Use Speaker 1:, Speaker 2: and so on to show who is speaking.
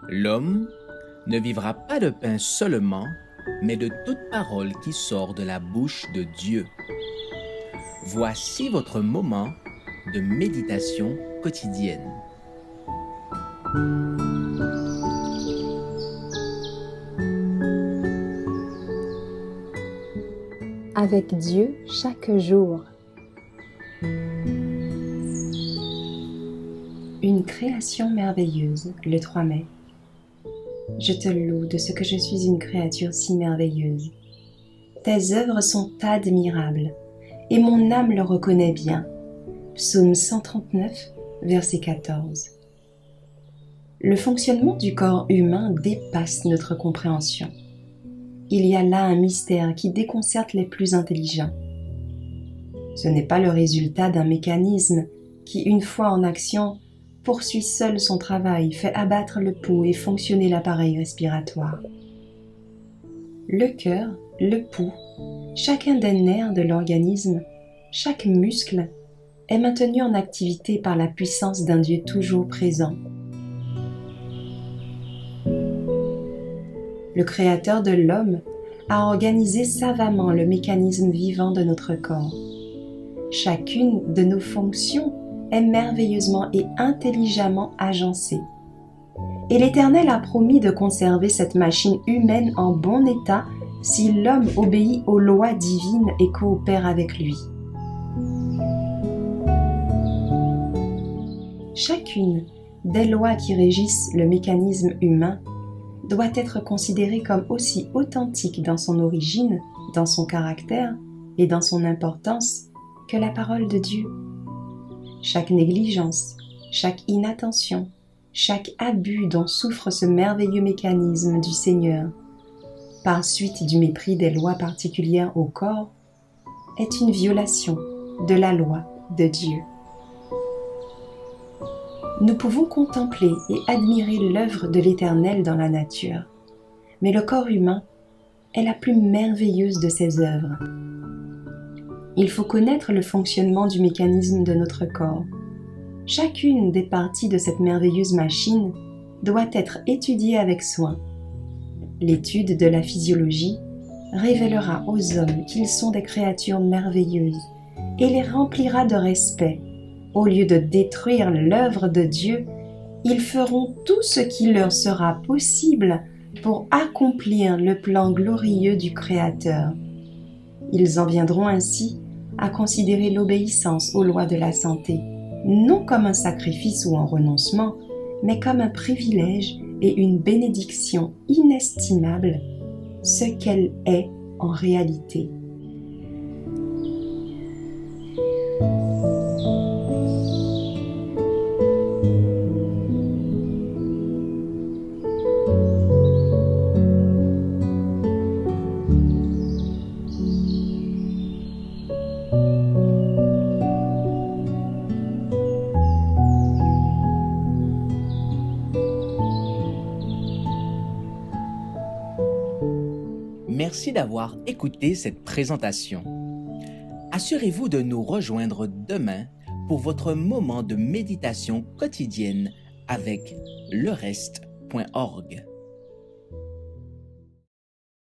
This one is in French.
Speaker 1: L'homme ne vivra pas de pain seulement, mais de toute parole qui sort de la bouche de Dieu. Voici votre moment de méditation quotidienne.
Speaker 2: Avec Dieu chaque jour. Une création merveilleuse, le 3 mai. Je te loue de ce que je suis une créature si merveilleuse. Tes œuvres sont admirables, et mon âme le reconnaît bien. Psaume 139, verset 14. Le fonctionnement du corps humain dépasse notre compréhension. Il y a là un mystère qui déconcerte les plus intelligents. Ce n'est pas le résultat d'un mécanisme qui, une fois en action, poursuit seul son travail, fait abattre le pouls et fonctionner l'appareil respiratoire. Le cœur, le pouls, chacun des nerfs de l'organisme, chaque muscle est maintenu en activité par la puissance d'un Dieu toujours présent. Le Créateur de l'homme a organisé savamment le mécanisme vivant de notre corps. Chacune de nos fonctions est merveilleusement et intelligemment agencée. Et l'Éternel a promis de conserver cette machine humaine en bon état si l'homme obéit aux lois divines et coopère avec lui. Chacune des lois qui régissent le mécanisme humain doit être considérée comme aussi authentique dans son origine, dans son caractère et dans son importance que la parole de Dieu. Chaque négligence, chaque inattention, chaque abus dont souffre ce merveilleux mécanisme du Seigneur, par suite du mépris des lois particulières au corps, est une violation de la loi de Dieu. Nous pouvons contempler et admirer l'œuvre de l'Éternel dans la nature, mais le corps humain est la plus merveilleuse de ses œuvres. Il faut connaître le fonctionnement du mécanisme de notre corps. Chacune des parties de cette merveilleuse machine doit être étudiée avec soin. L'étude de la physiologie révélera aux hommes qu'ils sont des créatures merveilleuses et les remplira de respect. Au lieu de détruire l'œuvre de Dieu, ils feront tout ce qui leur sera possible pour accomplir le plan glorieux du Créateur. Ils en viendront ainsi à considérer l'obéissance aux lois de la santé, non comme un sacrifice ou un renoncement, mais comme un privilège et une bénédiction inestimable, ce qu'elle est en réalité.
Speaker 1: Merci d'avoir écouté cette présentation. Assurez-vous de nous rejoindre demain pour votre moment de méditation quotidienne avec lereste.org.